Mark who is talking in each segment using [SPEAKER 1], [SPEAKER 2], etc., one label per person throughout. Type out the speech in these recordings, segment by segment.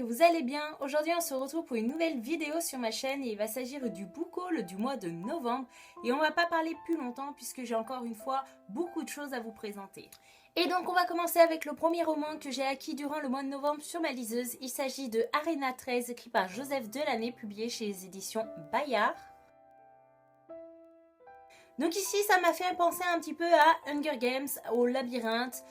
[SPEAKER 1] que vous allez bien. Aujourd'hui on se retrouve pour une nouvelle vidéo sur ma chaîne et il va s'agir du book haul du mois de novembre. Et on va pas parler plus longtemps puisque j'ai encore une fois beaucoup de choses à vous présenter. Et donc on va commencer avec le premier roman que j'ai acquis durant le mois de novembre sur ma liseuse. Il s'agit de Arena 13 écrit par Joseph Delaney, publié chez les éditions Bayard. Donc ici, ça m'a fait penser un petit peu à Hunger Games, au labyrinthe,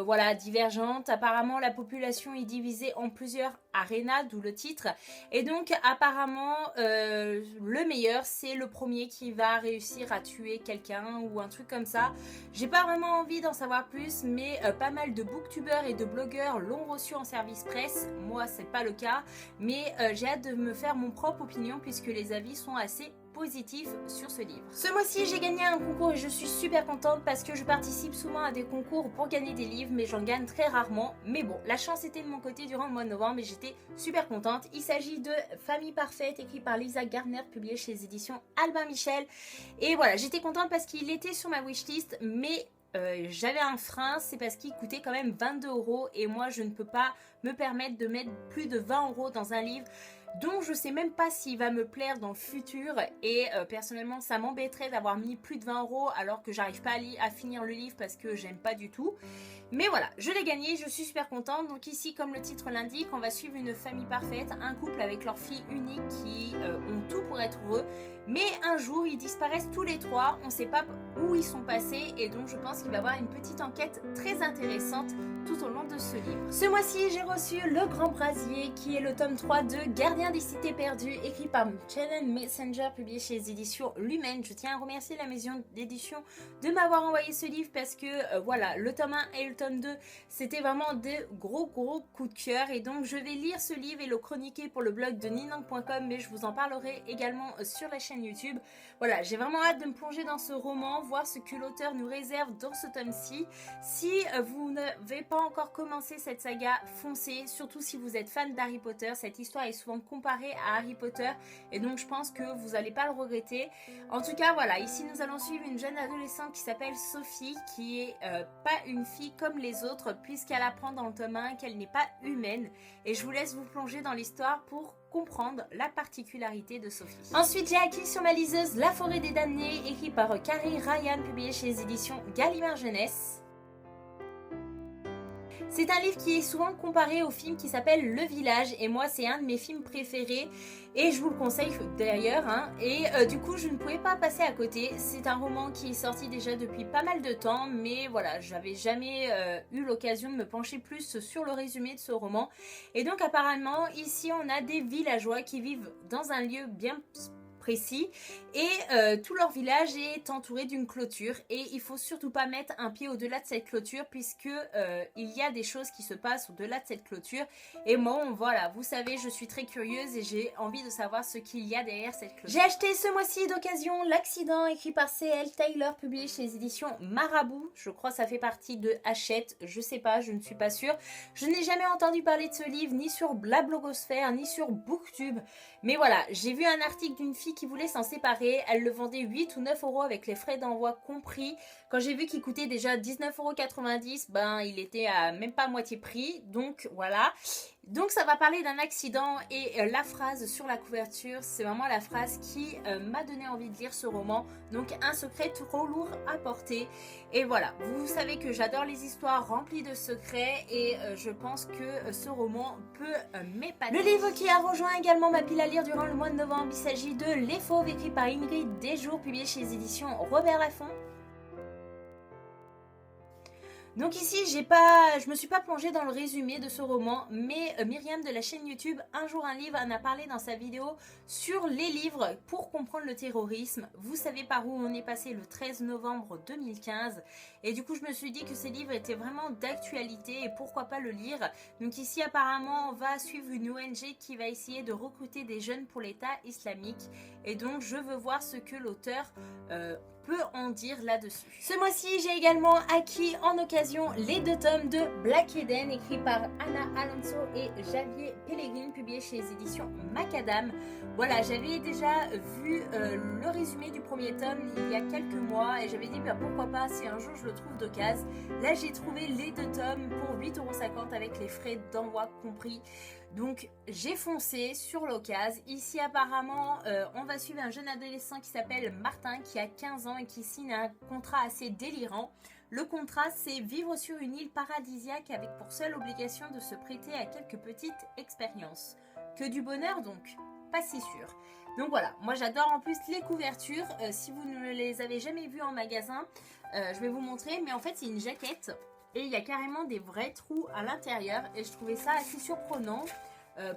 [SPEAKER 1] voilà, divergente. Apparemment, la population est divisée en plusieurs arénas, d'où le titre. Et donc, apparemment, le meilleur, c'est le premier qui va réussir à tuer quelqu'un ou un truc comme ça. J'ai pas vraiment envie d'en savoir plus, mais pas mal de booktubeurs et de blogueurs l'ont reçu en service presse. Moi, c'est pas le cas, mais j'ai hâte de me faire mon propre opinion puisque les avis sont assez positif sur ce livre. Ce mois-ci, j'ai gagné un concours et je suis super contente parce que je participe souvent à des concours pour gagner des livres, mais j'en gagne très rarement. Mais bon, la chance était de mon côté durant le mois de novembre et j'étais super contente. Il s'agit de Famille Parfaite, écrit par Lisa Gardner, publié chez les éditions Albin Michel. Et voilà, j'étais contente parce qu'il était sur ma wishlist, mais j'avais un frein, c'est parce qu'il coûtait quand même 22 € et moi je ne peux pas me permettre de mettre plus de 20 € dans un livre. Donc je sais même pas s'il va me plaire dans le futur et personnellement ça m'embêterait d'avoir mis plus de 20 € alors que j'arrive pas à finir le livre parce que j'aime pas du tout. Mais voilà, je l'ai gagné, je suis super contente. Donc ici, comme le titre l'indique, on va suivre une famille parfaite, un couple avec leur fille unique qui ont tout pour être heureux. Mais un jour, ils disparaissent tous les trois, on ne sait pas où ils sont passés et donc je pense qu'il va y avoir une petite enquête très intéressante tout au long de ce livre. Ce mois-ci, j'ai reçu Le Grand Brasier qui est le tome 3 de Gardien des Cités Perdues, écrit par Channel Messenger, publié chez les éditions Lumen. Je tiens à remercier la maison d'édition de m'avoir envoyé ce livre parce que voilà, le tome 1 et le tome 2, c'était vraiment des gros coups de cœur et donc je vais lire ce livre et le chroniquer pour le blog de ninang.com, mais je vous en parlerai également sur la chaîne YouTube. Voilà, j'ai vraiment hâte de me plonger dans ce roman, voir ce que l'auteur nous réserve dans ce tome-ci. Si vous n'avez pas encore commencé cette saga, foncez, surtout si vous êtes fan d'Harry Potter. Cette histoire est souvent comparée à Harry Potter et donc je pense que vous n'allez pas le regretter. En tout cas, voilà, ici nous allons suivre une jeune adolescente qui s'appelle Sophie, qui est pas une fille comme les autres puisqu'elle apprend dans le tome 1 qu'elle n'est pas humaine. Et je vous laisse vous plonger dans l'histoire pour comprendre la particularité de Sophie. Ensuite, j'ai acquis sur ma liseuse La Forêt des Damnés, écrit par Carrie Ryan, publié chez les éditions Gallimard Jeunesse. C'est un livre qui est souvent comparé au film qui s'appelle Le Village et moi c'est un de mes films préférés et je vous le conseille d'ailleurs et du coup je ne pouvais pas passer à côté. C'est un roman qui est sorti déjà depuis pas mal de temps mais voilà, j'avais jamais eu l'occasion de me pencher plus sur le résumé de ce roman et donc apparemment ici on a des villageois qui vivent dans un lieu bien précis et tout leur village est entouré d'une clôture et il faut surtout pas mettre un pied au-delà de cette clôture puisque il y a des choses qui se passent au-delà de cette clôture et moi voilà, vous savez, je suis très curieuse et j'ai envie de savoir ce qu'il y a derrière cette clôture. J'ai acheté ce mois-ci d'occasion L'accident, écrit par C.L. Taylor, publié chez les éditions Marabout. Je crois que ça fait partie de Hachette, je sais pas, je ne suis pas sûre. Je n'ai jamais entendu parler de ce livre ni sur la blogosphère ni sur Booktube, mais voilà, j'ai vu un article d'une fille qui voulait s'en séparer, elle le vendait 8 ou 9 € avec les frais d'envoi compris. Quand j'ai vu qu'il coûtait déjà 19,90 €, ben il était à même pas moitié prix, donc voilà. Donc ça va parler d'un accident et la phrase sur la couverture, c'est vraiment la phrase qui m'a donné envie de lire ce roman. Donc un secret trop lourd à porter. Et voilà, vous savez que j'adore les histoires remplies de secrets et je pense que ce roman peut m'épater. Le livre qui a rejoint également ma pile à lire durant le mois de novembre, il s'agit de Les Fauves, écrit par Ingrid Desjours, publié chez les éditions Robert Laffont. Donc ici, je me suis pas plongée dans le résumé de ce roman, mais Myriam de la chaîne YouTube Un jour un livre en a parlé dans sa vidéo sur les livres pour comprendre le terrorisme. Vous savez par où on est passé le 13 novembre 2015 et du coup je me suis dit que ces livres étaient vraiment d'actualité et pourquoi pas le lire. Donc ici apparemment on va suivre une ONG qui va essayer de recruter des jeunes pour l'État islamique et donc je veux voir ce que l'auteur peut en dire là-dessus. Ce mois-ci, j'ai également acquis en occasion les 2 tomes de Black Eden, écrits par Anna Alonso et Javier Pellegrin, publiés chez les éditions Macadam. Voilà, j'avais déjà vu le résumé du premier tome il y a quelques mois et j'avais dit bah, pourquoi pas si un jour je le trouve d'occasion. Là, j'ai trouvé les 2 tomes pour 8,50 € avec les frais d'envoi compris. Donc j'ai foncé sur l'occasion. Ici apparemment on va suivre un jeune adolescent qui s'appelle Martin qui a 15 ans et qui signe un contrat assez délirant. Le contrat, c'est vivre sur une île paradisiaque avec pour seule obligation de se prêter à quelques petites expériences. Que du bonheur donc, pas si sûr. Donc voilà, moi j'adore en plus les couvertures. Si vous ne les avez jamais vues en magasin, je vais vous montrer. Mais en fait c'est une jaquette et il y a carrément des vrais trous à l'intérieur. Et je trouvais ça assez surprenant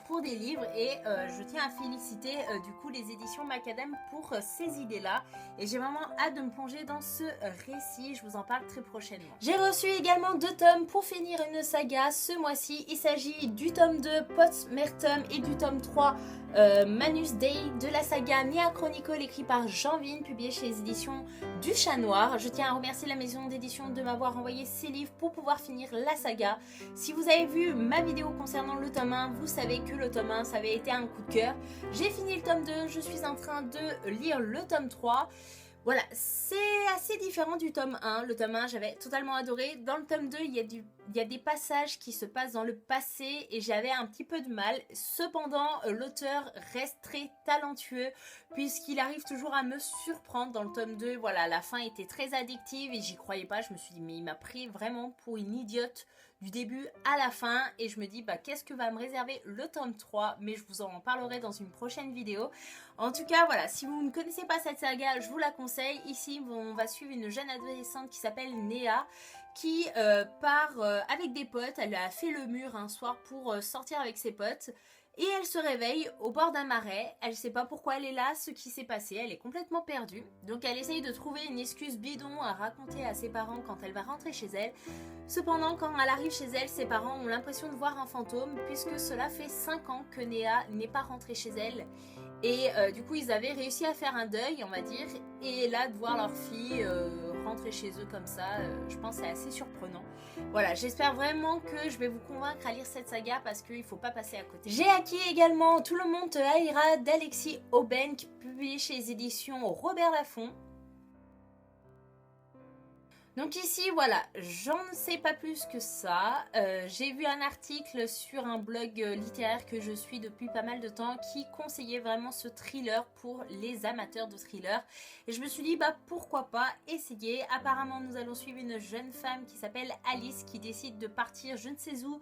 [SPEAKER 1] pour des livres. Et je tiens à féliciter du coup les éditions Macadam pour ces idées-là. Et j'ai vraiment hâte de me plonger dans ce récit. Je vous en parle très prochainement. J'ai reçu également 2 tomes pour finir une saga ce mois-ci. Il s'agit du tome 2 Postmertum et du tome 3 Manus Day de la saga Nea Chronicle écrit par Jean Vigne, publié chez les éditions du Chat Noir. Je tiens à remercier la maison d'édition de m'avoir envoyé ces livres pour pouvoir finir la saga. Si vous avez vu ma vidéo concernant le tome 1, vous savez que le tome 1 ça avait été un coup de cœur. J'ai fini le tome 2, je suis en train de lire le tome 3. Voilà, c'est assez différent du tome 1. Le tome 1, j'avais totalement adoré. Dans le tome 2, il y a des passages qui se passent dans le passé et j'avais un petit peu de mal. Cependant, l'auteur reste très talentueux puisqu'il arrive toujours à me surprendre dans le tome 2. Voilà, la fin était très addictive et j'y croyais pas. Je me suis dit, mais il m'a pris vraiment pour une idiote du début à la fin et je me dis bah qu'est-ce que va me réserver le tome 3, mais je vous en parlerai dans une prochaine vidéo. En tout cas voilà, si vous ne connaissez pas cette saga, je vous la conseille. Ici on va suivre une jeune adolescente qui s'appelle Nea qui part avec des potes. Elle a fait le mur un soir pour sortir avec ses potes. Et elle se réveille au bord d'un marais, elle ne sait pas pourquoi elle est là, ce qui s'est passé, elle est complètement perdue. Donc elle essaye de trouver une excuse bidon à raconter à ses parents quand elle va rentrer chez elle. Cependant, quand elle arrive chez elle, ses parents ont l'impression de voir un fantôme puisque cela fait 5 ans que Nea n'est pas rentrée chez elle. Et du coup, ils avaient réussi à faire un deuil, on va dire. Et là, de voir leur fille rentrer chez eux comme ça, je pense que c'est assez surprenant. Voilà, j'espère vraiment que je vais vous convaincre à lire cette saga parce qu'il ne faut pas passer à côté. J'ai acquis également Tout le monde te haïra d'Alexis Aubin, publié chez les éditions Robert Laffont. Donc ici, voilà, j'en sais pas plus que ça. J'ai vu un article sur un blog littéraire que je suis depuis pas mal de temps qui conseillait vraiment ce thriller pour les amateurs de thriller. Et je me suis dit, bah pourquoi pas essayer. Apparemment, nous allons suivre une jeune femme qui s'appelle Alice qui décide de partir je ne sais où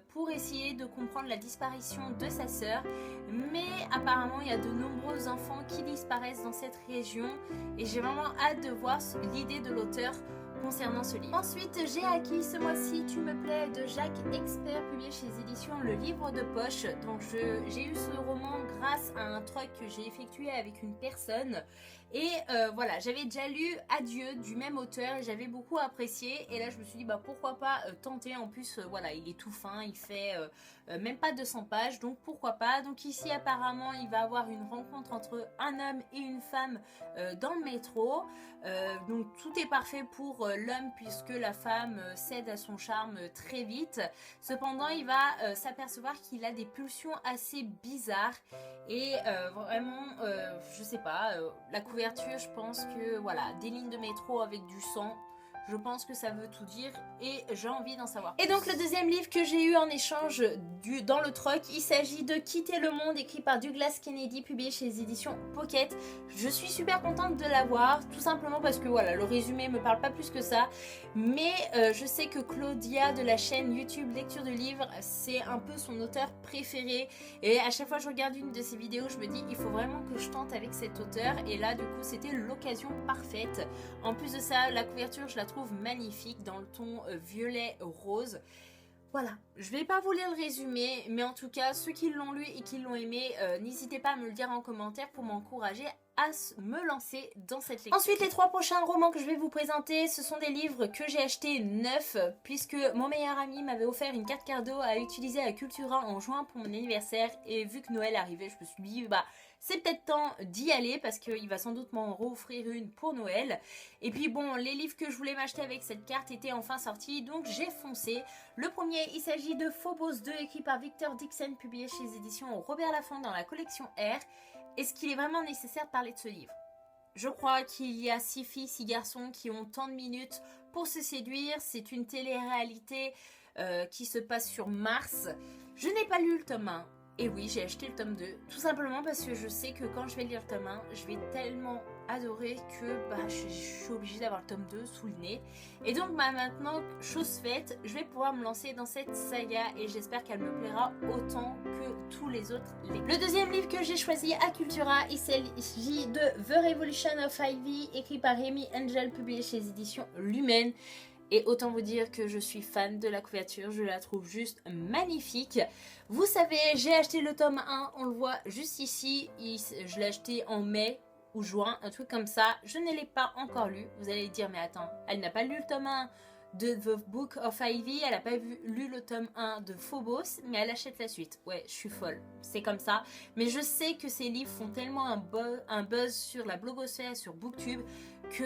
[SPEAKER 1] pour essayer de comprendre la disparition de sa sœur. Mais apparemment, il y a de nombreux enfants qui disparaissent dans cette région. Et j'ai vraiment hâte de voir l'idée de l'auteur concernant ce livre. Ensuite, j'ai acquis ce mois-ci Tu me plais de Jacques Expert, publié chez les éditions Le Livre de Poche. Donc j'ai eu ce roman grâce à un truc que j'ai effectué avec une personne. Et voilà, j'avais déjà lu Adieu du même auteur et j'avais beaucoup apprécié. Et là, je me suis dit, bah pourquoi pas tenter. En plus, voilà, il est tout fin, il fait même pas 200 pages, donc pourquoi pas. Donc ici, apparemment, il va avoir une rencontre entre un homme et une femme dans le métro. Donc tout est parfait pour l'homme puisque la femme cède à son charme très vite. Cependant, il va s'apercevoir qu'il a des pulsions assez bizarres et vraiment, je sais pas, la couverture, je pense que voilà, des lignes de métro avec du sang. Je pense que ça veut tout dire et j'ai envie d'en savoir. Et donc le deuxième livre que j'ai eu en échange dans le troc, il s'agit de Quitter le monde, écrit par Douglas Kennedy, publié chez les éditions Pocket. Je suis super contente de l'avoir, tout simplement parce que voilà, le résumé me parle pas plus que ça. Mais je sais que Claudia de la chaîne YouTube Lecture de Livres, c'est un peu son auteur préféré. Et à chaque fois que je regarde une de ses vidéos, je me dis il faut vraiment que je tente avec cet auteur. Et là du coup c'était l'occasion parfaite. En plus de ça, la couverture je la trouve magnifique dans le ton violet rose. Voilà, je vais pas vous lire le résumé, mais en tout cas ceux qui l'ont lu et qui l'ont aimé, n'hésitez pas à me le dire en commentaire pour m'encourager à me lancer dans cette lecture. Ensuite, les 3 prochains romans que je vais vous présenter, ce sont des livres que j'ai achetés neufs, puisque mon meilleur ami m'avait offert une carte cadeau à utiliser à Cultura en juin pour mon anniversaire, et vu que Noël arrivait, je me suis dit, bah c'est peut-être temps d'y aller parce qu'il va sans doute m'en offrir une pour Noël. Et puis bon, les livres que je voulais m'acheter avec cette carte étaient enfin sortis, donc j'ai foncé. Le premier, il s'agit de Phobos 2, écrit par Victor Dixon, publié chez les éditions Robert Laffont dans la collection R. Est-ce qu'il est vraiment nécessaire de parler de ce livre? Je crois qu'il y a 6 filles, 6 garçons qui ont tant de minutes pour se séduire. C'est une télé-réalité qui se passe sur Mars. Je n'ai pas lu le tome 1. Et oui, j'ai acheté le tome 2, tout simplement parce que je sais que quand je vais lire le tome 1, je vais tellement adorer que je suis obligée d'avoir le tome 2 sous le nez. Et donc maintenant, chose faite, je vais pouvoir me lancer dans cette saga et j'espère qu'elle me plaira autant que tous les autres livres. Le deuxième livre que j'ai choisi à Cultura, il s'agit de The Revolution of Ivy, écrit par Amy Angel, publié chez les éditions Lumen. Et autant vous dire que je suis fan de la couverture, je la trouve juste magnifique. Vous savez, j'ai acheté le tome 1, on le voit juste ici. Je l'ai acheté en mai ou juin, un truc comme ça. Je ne l'ai pas encore lu. Vous allez dire, mais attends, elle n'a pas lu le tome 1 de The Book of Ivy, elle n'a pas lu le tome 1 de Phobos, mais elle achète la suite. Ouais, je suis folle, c'est comme ça. Mais je sais que ces livres font tellement un buzz sur la blogosphère, sur Booktube, que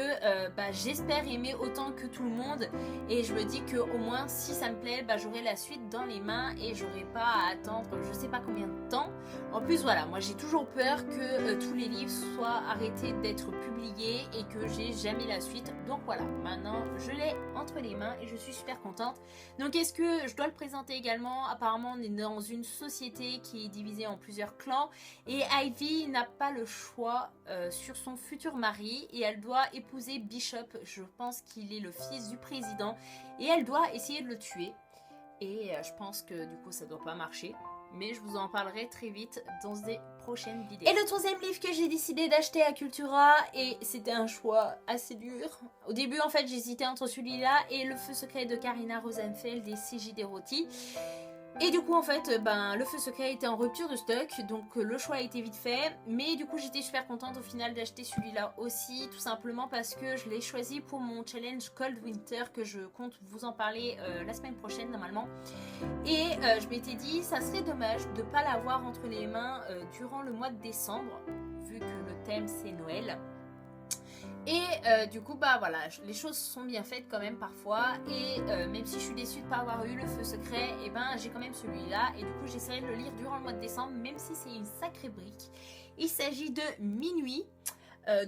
[SPEAKER 1] j'espère aimer autant que tout le monde. Et je me dis que au moins, si ça me plaît, j'aurai la suite dans les mains et j'aurai pas à attendre je sais pas combien de temps. En plus, voilà, moi j'ai toujours peur que tous les livres soient arrêtés d'être publiés et que j'ai jamais la suite. Donc voilà, maintenant je l'ai entre les mains et je suis super contente. Donc est-ce que je dois le présenter également? Apparemment on est dans une société qui est divisée en plusieurs clans et Ivy n'a pas le choix sur son futur mari et elle doit épouser Bishop. Je pense qu'il est le fils du président et elle doit essayer de le tuer. Et je pense que du coup ça doit pas marcher. Mais je vous en parlerai très vite dans des prochaines vidéos. Et le troisième livre que j'ai décidé d'acheter à Cultura, et c'était un choix assez dur. Au début, en fait, j'hésitais entre celui-là et Le Feu secret de Karina Rosenfeld et C.J. Desroti. Et du coup, en fait, Le Feu secret était en rupture de stock, donc le choix a été vite fait. Mais du coup, j'étais super contente au final d'acheter celui-là aussi, tout simplement parce que je l'ai choisi pour mon challenge Cold Winter, que je compte vous en parler la semaine prochaine normalement. Et je m'étais dit, ça serait dommage de ne pas l'avoir entre les mains durant le mois de décembre, vu que le thème c'est Noël. Et du coup, voilà, les choses sont bien faites quand même parfois. Et même si je suis déçue de ne pas avoir eu Le Feu secret, et j'ai quand même celui-là. Et du coup, j'essaierai de le lire durant le mois de décembre, même si c'est une sacrée brique. Il s'agit de Minuit.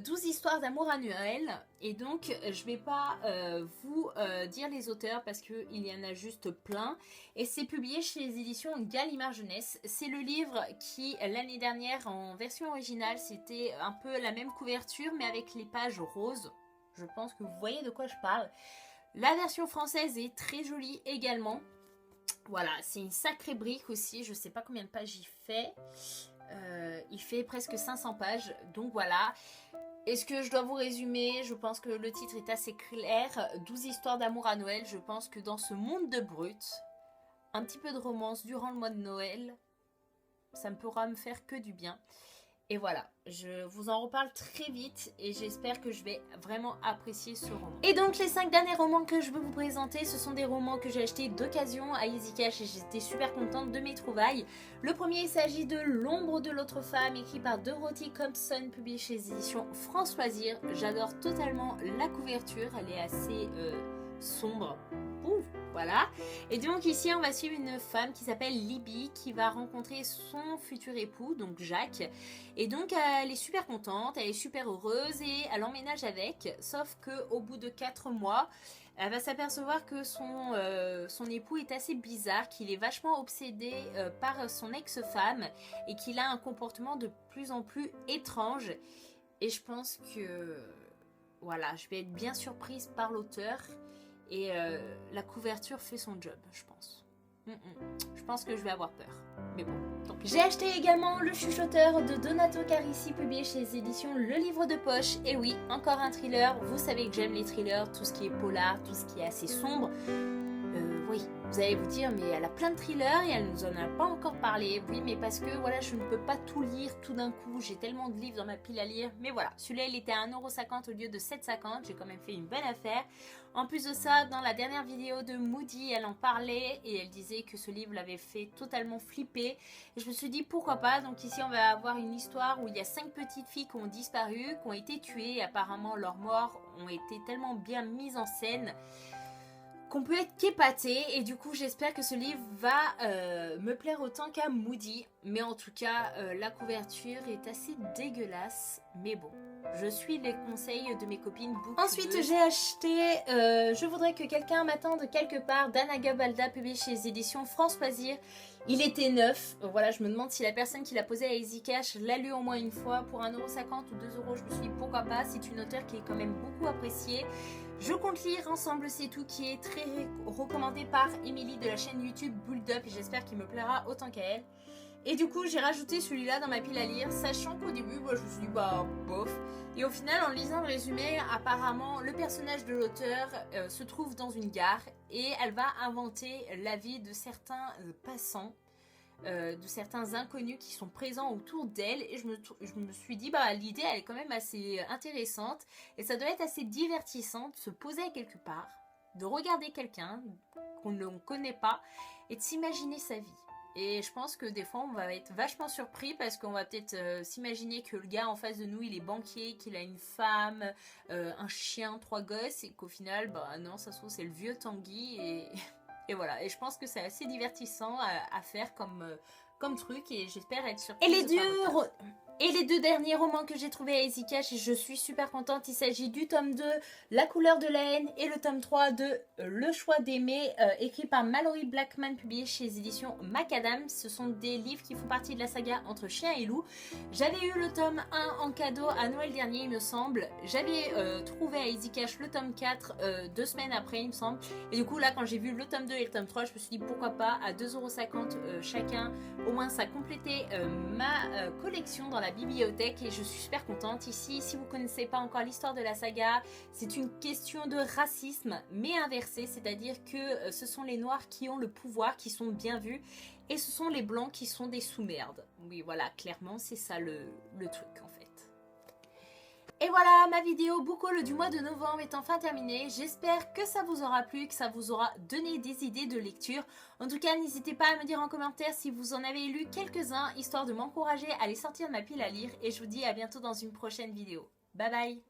[SPEAKER 1] 12 histoires d'amour à Noël. Et donc je vais pas vous dire les auteurs parce qu'il y en a juste plein. Et c'est publié chez les éditions Gallimard Jeunesse. C'est le livre qui l'année dernière en version originale c'était un peu la même couverture mais avec les pages roses. Je pense que vous voyez de quoi je parle. La version française est très jolie également. Voilà, c'est une sacrée brique aussi. Je sais pas combien de pages il fait. Il fait presque 500 pages. Donc voilà. Est-ce que je dois vous résumer? Je pense que le titre est assez clair. 12 histoires d'amour à Noël. Je pense que dans ce monde de brut, un petit peu de romance durant le mois de Noël, ça ne pourra me faire que du bien. Et voilà, je vous en reparle très vite et j'espère que je vais vraiment apprécier ce roman. Et donc les 5 derniers romans que je veux vous présenter, ce sont des romans que j'ai achetés d'occasion à Easy Cash et j'étais super contente de mes trouvailles. Le premier, il s'agit de L'ombre de l'autre femme, écrit par Dorothy Compson, publié chez les éditions France Loisirs. J'adore totalement la couverture, elle est assez sombre. Ouf, voilà. Et donc ici on va suivre une femme qui s'appelle Libby qui va rencontrer son futur époux, donc Jacques. Et donc elle est super contente, elle est super heureuse et elle emménage avec. Sauf qu'au bout de 4 mois, elle va s'apercevoir que son époux est assez bizarre, qu'il est vachement obsédé par son ex-femme et qu'il a un comportement de plus en plus étrange. Et je pense que voilà, je vais être bien surprise par l'auteur. Et la couverture fait son job, je pense. Je pense que je vais avoir peur. Mais bon, tant pis. J'ai acheté également Le Chuchoteur de Donato Carisi, publié chez les éditions Le Livre de Poche. Et oui, encore un thriller. Vous savez que j'aime les thrillers, tout ce qui est polar, tout ce qui est assez sombre. Oui, vous allez vous dire, mais elle a plein de thrillers et elle nous en a pas encore parlé. Oui, mais parce que voilà, je ne peux pas tout lire tout d'un coup. J'ai tellement de livres dans ma pile à lire. Mais voilà, celui-là, il était à 1,50€ au lieu de 7,50€. J'ai quand même fait une bonne affaire. En plus de ça, dans la dernière vidéo de Moody, elle en parlait et elle disait que ce livre l'avait fait totalement flipper. Et je me suis dit, pourquoi pas. Donc ici, on va avoir une histoire où il y a 5 petites filles qui ont disparu, qui ont été tuées. Et apparemment, leurs morts ont été tellement bien mises en scène qu'on peut être qu'épaté, et du coup j'espère que ce livre va me plaire autant qu'à Moody, mais en tout cas la couverture est assez dégueulasse, mais bon, Je suis les conseils de mes copines booktubeuses. Ensuite, j'ai acheté Je voudrais que quelqu'un m'attende quelque part d'Anna Gabalda, publié chez les éditions France Loisirs. Il était neuf. Voilà, je me demande si la personne qui l'a posé à Easy Cash l'a lu au moins une fois. Pour 1,50€ ou 2€, je me suis dit pourquoi pas. C'est une auteure qui est quand même beaucoup appréciée. Je compte lire Ensemble c'est tout, qui est très recommandé par Émilie de la chaîne YouTube Build Up, et j'espère qu'il me plaira autant qu'à elle. Et du coup, j'ai rajouté celui-là dans ma pile à lire, sachant qu'au début, je me suis dit, bah, bof. Et au final, en lisant le résumé, apparemment, le personnage de l'auteur se trouve dans une gare et elle va inventer la vie de certains passants, de certains inconnus qui sont présents autour d'elle. Et je me suis dit, bah, l'idée, elle est quand même assez intéressante. Et ça doit être assez divertissant de se poser à quelque part, de regarder quelqu'un qu'on ne connaît pas et de s'imaginer sa vie. Et je pense que des fois, on va être vachement surpris parce qu'on va peut-être s'imaginer que le gars en face de nous, il est banquier, qu'il a une femme, un chien, 3 gosses, et qu'au final, bah non, ça se trouve, c'est le vieux Tanguy. Et voilà. Et je pense que c'est assez divertissant à faire comme truc, et j'espère être surprise. Et les deux derniers romans que j'ai trouvés à Easy Cash, et je suis super contente, il s'agit du tome 2, La couleur de la haine, et le tome 3 de Le choix d'aimer, écrit par Mallory Blackman, publié chez les éditions Macadam. Ce sont des livres qui font partie de la saga Entre chien et loup. J'avais eu le tome 1 en cadeau à Noël dernier, il me semble. J'avais trouvé à Easy Cash le tome 4 2 semaines après, il me semble. Et du coup, là, quand j'ai vu le tome 2 et le tome 3, je me suis dit pourquoi pas, à 2,50€ chacun. Au moins, ça complétait ma collection dans la bibliothèque, et je suis super contente. Ici, si vous ne connaissez pas encore l'histoire de la saga, c'est une question de racisme, mais inversée, c'est-à-dire que ce sont les noirs qui ont le pouvoir, qui sont bien vus, et ce sont les blancs qui sont des sous-merdes. Oui, voilà, clairement, c'est ça le truc, en fait. Et voilà, ma vidéo boucle du mois de novembre est enfin terminée. J'espère que ça vous aura plu, que ça vous aura donné des idées de lecture. En tout cas, n'hésitez pas à me dire en commentaire si vous en avez lu quelques-uns, histoire de m'encourager à les sortir de ma pile à lire. Et je vous dis à bientôt dans une prochaine vidéo. Bye bye!